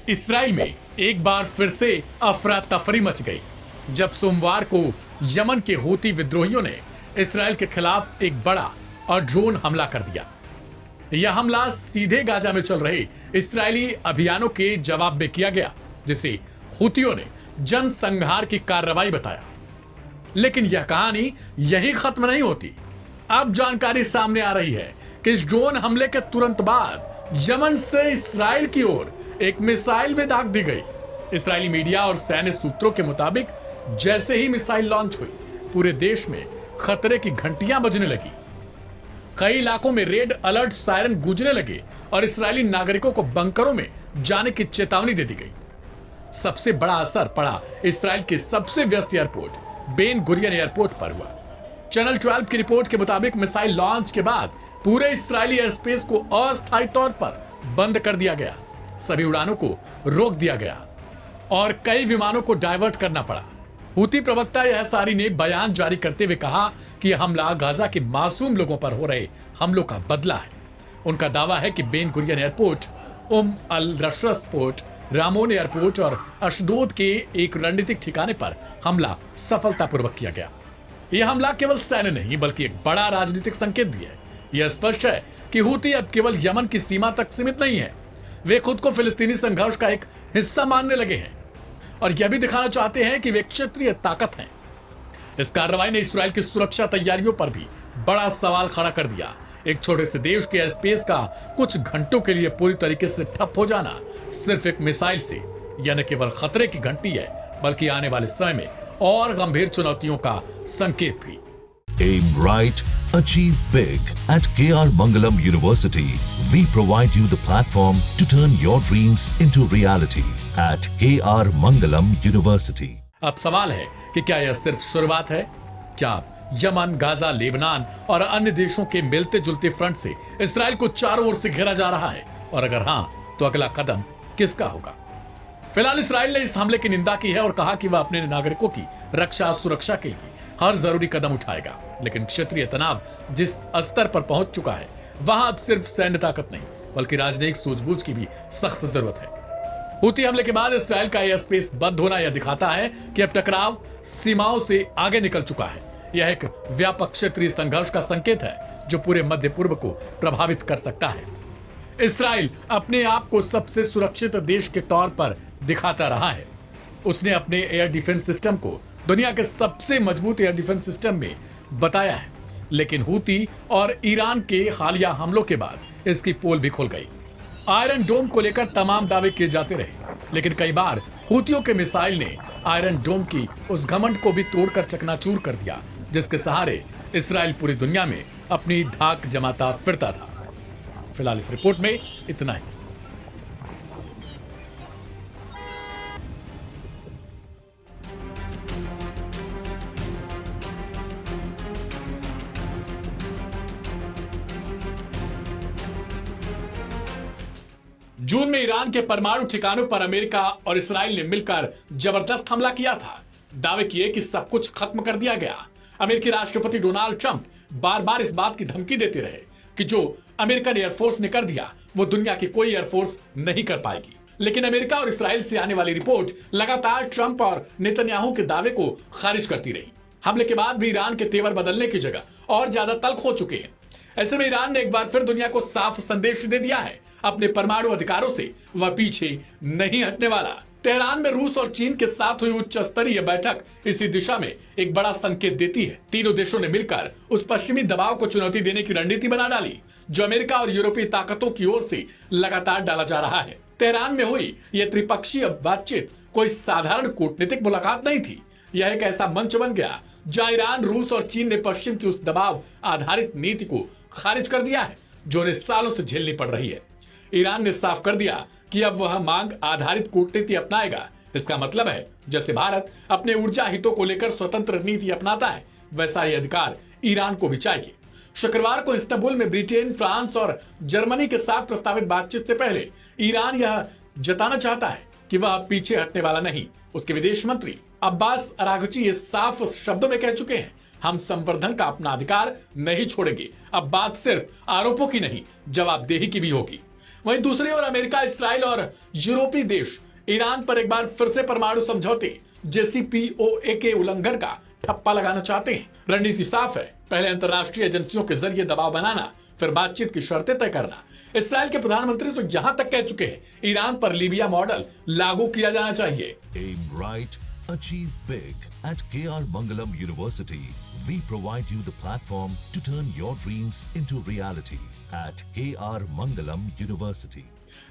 Israel में एक बार फिर से अफरा तफरी मच गई जब सोमवार को यमन के हूती विद्रोहियों ने इसराइल के खिलाफ एक बड़ा और ड्रोन हमला कर दिया। यह हमला सीधे गाजा में चल रहे इसराइली अभियानों के जवाब में किया गया, जिसे हूतियों ने जनसंहार की कार्रवाई बताया। लेकिन यह कहानी यही खत्म नहीं होती। अब जानकारी सामने आ रही है कि इस ड्रोन हमले के तुरंत बाद यमन से इसराइल की ओर एक मिसाइल भी दाग दी गई। इसराइली मीडिया और सैन्य सूत्रों के मुताबिक जैसे ही मिसाइल लॉन्च हुई, पूरे देश में खतरे की घंटियां बजने लगी। कई इलाकों में रेड अलर्ट सायरन गूंजने लगे और इसराइली नागरिकों को बंकरों में जाने की चेतावनी दे दी गई। सबसे बड़ा असर पड़ा इसराइल के सबसे व्यस्त एयरपोर्ट बेन गुरियन एयरपोर्ट पर हुआ। चैनल 12 की रिपोर्ट के मुताबिक मिसाइल लॉन्च के बाद पूरे इसराइली एयर स्पेस को अस्थायी तौर पर बंद कर दिया गया। सभी उड़ानों को रोक दिया गया और कई विमानों को डायवर्ट करना पड़ा। हूती प्रवक्ता यहसारी ने बयान जारी करते हुए कहा कि यह हमला गाजा के मासूम लोगों पर हो रहे हमलों का बदला है। उनका दावा है कि बेन गुरियन एयरपोर्ट, अल रशस पोर्ट, रामोन एयरपोर्ट और अशदोद के एक रणनीतिक ठिकाने पर हमला सफलतापूर्वक किया गया। यह हमला केवल सैन्य नहीं बल्कि एक बड़ा राजनीतिक संकेत भी है। यह स्पष्ट है कि हूती अब केवल यमन की सीमा तक सीमित नहीं है, वे खुद को फिलिस्तीनी संघर्ष का एक हिस्सा मानने लगे हैं और यह भी दिखाना चाहते हैं कि वे क्षेत्रीय ताकत हैं। इस कार्रवाई ने इसराइल की सुरक्षा तैयारियों पर भी बड़ा सवाल खड़ा कर दिया। एक छोटे से देश के एयर स्पेस का कुछ घंटों के लिए पूरी तरीके से ठप हो जाना सिर्फ एक मिसाइल से यह न केवल खतरे की घंटी है बल्कि आने वाले समय में और गंभीर चुनौतियों का संकेत भी। Aim right, achieve big. At KR Mangalam University, we provide you the platform to turn your dreams into reality. At KR Mangalam University. अब सवाल है कि क्या यह सिर्फ शुरुआत है? क्या यमन, गाजा, लेबनान और अन्य देशों के मिलते जुलते फ्रंट से इसराइल को चारों ओर से घेरा जा रहा है? और अगर हाँ, तो अगला कदम किसका होगा? फिलहाल इसराइल ने इस हमले की निंदा की है और कहा कि वह अपने नागरिकों की रक्षा सुरक्षा के लिए हर जरूरी कदम उठाएगा। लेकिन क्षेत्रीय तनाव जिस स्तर पर पहुंच चुका है, वहां अब सिर्फ सैन्य ताकत नहीं बल्कि राजनयिक सूझबूझ की भी सख्त जरूरत है। हूती हमले के बाद इसराइल का एयर स्पेस बंद होना यह दिखाता है कि अब टकराव सीमाओं से आगे निकल चुका है। यह एक व्यापक क्षेत्रीय संघर्ष का संकेत है जो पूरे मध्य पूर्व को प्रभावित कर सकता है। इसराइल अपने आप को सबसे सुरक्षित देश के तौर पर दिखाता रहा है। उसने अपने एयर डिफेंस सिस्टम को दुनिया के सबसे मजबूत एयर डिफेंस सिस्टम में बताया है। लेकिन हूती और ईरान के हालिया हमलों के बाद इसकी पोल भी खुल गई। आयरन डोम को लेकर तमाम दावे किए जाते रहे, लेकिन कई बार हूतियों के मिसाइल ने आयरन डोम की उस घमंड को भी तोड़कर चकनाचूर कर दिया जिसके सहारे इसराइल पूरी दुनिया में अपनी धाक जमाता फिरता था। फिलहाल इस रिपोर्ट में इतना ही। जून में ईरान के परमाणु ठिकानों पर अमेरिका और इसराइल ने मिलकर जबरदस्त हमला किया था। दावे किए कि सब कुछ खत्म कर दिया गया। अमेरिकी राष्ट्रपति डोनाल्ड ट्रंप बार बार इस बात की धमकी देते रहे कि जो अमेरिकन एयरफोर्स ने कर दिया वो दुनिया की कोई एयरफोर्स नहीं कर पाएगी। लेकिन अमेरिका और इसराइल से आने वाली रिपोर्ट लगातार ट्रंप और नेतन्याहू के दावे को खारिज करती रही। हमले के बाद भी ईरान के तेवर बदलने की जगह और ज्यादा तल्ख हो चुके हैं। ऐसे में ईरान ने एक बार फिर दुनिया को साफ संदेश दे दिया है, अपने परमाणु अधिकारों से वह पीछे नहीं हटने वाला। तेहरान में रूस और चीन के साथ हुई उच्च स्तरीय बैठक इसी दिशा में एक बड़ा संकेत देती है। तीनों देशों ने मिलकर उस पश्चिमी दबाव को चुनौती देने की रणनीति बना डाली जो अमेरिका और यूरोपीय ताकतों की ओर से लगातार डाला जा रहा है। तेहरान में हुई यह त्रिपक्षीय बातचीत कोई साधारण कूटनीतिक मुलाकात नहीं थी। यह एक ऐसा मंच बन गया जहां ईरान, रूस और चीन ने पश्चिम की उस दबाव आधारित नीति को खारिज कर दिया है जो उन्हें सालों से झेलनी पड़ रही है। ईरान ने साफ कर दिया कि अब वह मांग आधारित कूटनीति अपनाएगा। इसका मतलब है जैसे भारत अपने ऊर्जा हितों को लेकर स्वतंत्र नीति अपनाता है, वैसा ही अधिकार ईरान को भी चाहिए। शुक्रवार को इस्तांबुल में ब्रिटेन, फ्रांस और जर्मनी के साथ प्रस्तावित बातचीत से पहले ईरान यह जताना चाहता है कि वह पीछे हटने वाला नहीं। उसके विदेश मंत्री अब्बास अरागची ये साफ शब्दों में कह चुके हैं, हम संवर्धन का अपना अधिकार नहीं छोड़ेंगे। अब बात सिर्फ आरोपों की नहीं, जवाबदेही की भी होगी। वहीं दूसरी ओर अमेरिका, इसराइल और यूरोपीय देश ईरान पर एक बार फिर से परमाणु समझौते JCPOA के उल्लंघन का ठप्पा लगाना चाहते हैं। रणनीति साफ है, पहले अंतर्राष्ट्रीय एजेंसियों के जरिए दबाव बनाना, फिर बातचीत की शर्तें तय करना। इसराइल के प्रधानमंत्री तो यहां तक कह चुके हैं, ईरान पर लीबिया मॉडल लागू किया जाना चाहिए। Aim right, achieve big. At KR Mangalam University, we provide you the platform to turn your dreams into reality. At KR Mangalam University.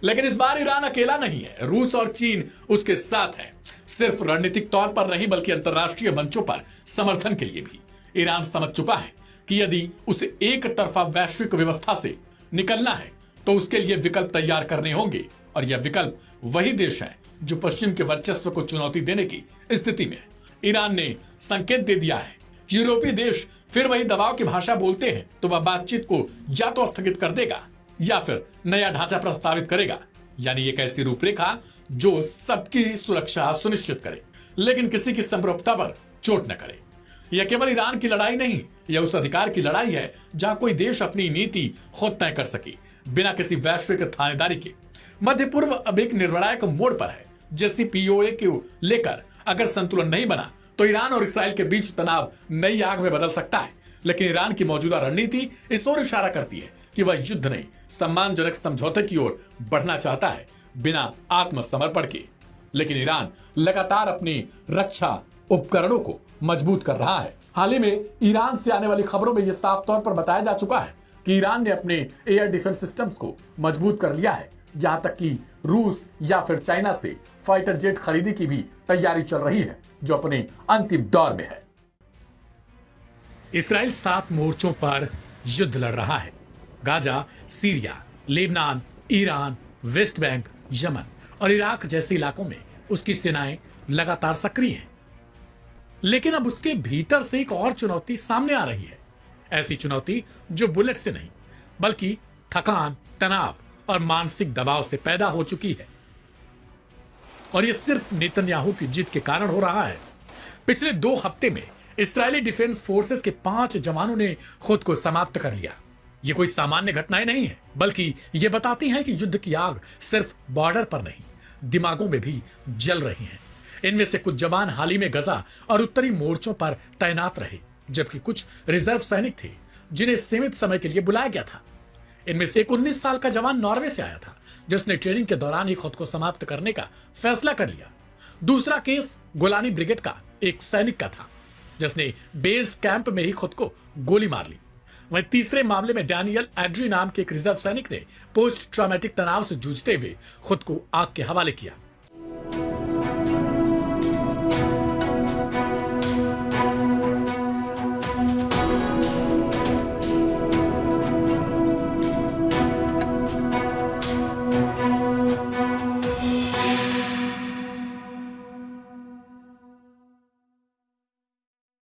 लेकिन इस बार ईरान अकेला नहीं है, रूस और चीन उसके साथ है। सिर्फ रणनीतिक तौर पर नहीं बल्कि अंतर्राष्ट्रीय मंचों पर समर्थन के लिए भी। ईरान समझ चुका है कि यदि उसे एक तरफा वैश्विक व्यवस्था से निकलना है तो उसके लिए विकल्प तैयार करने होंगे, और यह विकल्प वही देश है जो पश्चिम के वर्चस्व को चुनौती देने की स्थिति में है। ईरान ने संकेत दे दिया है, यूरोपीय देश फिर वही दबाव की भाषा बोलते हैं तो वह बातचीत को या तो स्थगित कर देगा या फिर नया ढांचा प्रस्तावित करेगा, यानी एक ऐसी रूपरेखा जो सबकी सुरक्षा सुनिश्चित करे लेकिन किसी की संप्रभुता पर चोट न करे। यह केवल ईरान की लड़ाई नहीं, यह उस अधिकार की लड़ाई है जहां कोई देश अपनी नीति खुद तय कर सके बिना किसी वैश्विक थानेदारी के। मध्य पूर्व अब एक निर्णायक मोड़ पर है। JCPOA को लेकर अगर संतुलन नहीं बना तो ईरान और इसराइल के बीच तनाव नई आग में बदल सकता है। लेकिन ईरान की मौजूदा रणनीति इस ओर इशारा करती है कि वह युद्ध नहीं, सम्मानजनक समझौते की ओर बढ़ना चाहता है बिना आत्मसमर्पण के। लेकिन ईरान लगातार अपनी रक्षा उपकरणों को मजबूत कर रहा है। हाल ही में ईरान से आने वाली खबरों में यह साफ तौर पर बताया जा चुका है कि ईरान ने अपने एयर डिफेंस सिस्टम्स को मजबूत कर लिया है। यहां तक कि रूस या फिर चाइना से फाइटर जेट खरीदी की भी तैयारी चल रही है, जो अपने अंतिम दौर में है। इसराइल 7 मोर्चों पर युद्ध लड़ रहा है। Gaza, Syria, Lebanon, Iran, West Bank, Yemen और इराक जैसे इलाकों में उसकी सेनाएं लगातार सक्रिय हैं। लेकिन अब उसके भीतर से एक और चुनौती सामने आ रही है। ऐसी चुनौती जो बुलेट से नहीं बल्कि थकान, तनाव और मानसिक दबाव से पैदा हो चुकी है। और यह सिर्फ नेतन्याहू की जिद के कारण हो रहा है। पिछले 2 हफ्ते में इस्राएली डिफेंस फोर्सेस के 5 जवानों ने खुद को समाप्त कर लिया। ये कोई सामान्य घटनाएं नहीं है, बल्कि ये बताती हैं कि युद्ध की आग सिर्फ बॉर्डर पर नहीं, दिमागों में भी जल रही है। इनमें से कुछ जवान हाल ही में गजा और उत्तरी मोर्चों पर तैनात रहे, जबकि कुछ रिजर्व सैनिक थे जिन्हें सीमित समय के लिए बुलाया गया था। इनमें से एक 19 साल का जवान नॉर्वे से आया था, जिसने ट्रेनिंग के दौरान ही खुद को समाप्त करने का फैसला कर लिया। दूसरा केस गोलानी ब्रिगेड का एक सैनिक का था, जिसने बेस कैंप में ही खुद को गोली मार ली। वहीं तीसरे मामले में डैनियल एड्री नाम के एक रिजर्व सैनिक ने पोस्ट ट्रॉमेटिक तनाव से जूझते हुए खुद को आग के हवाले किया।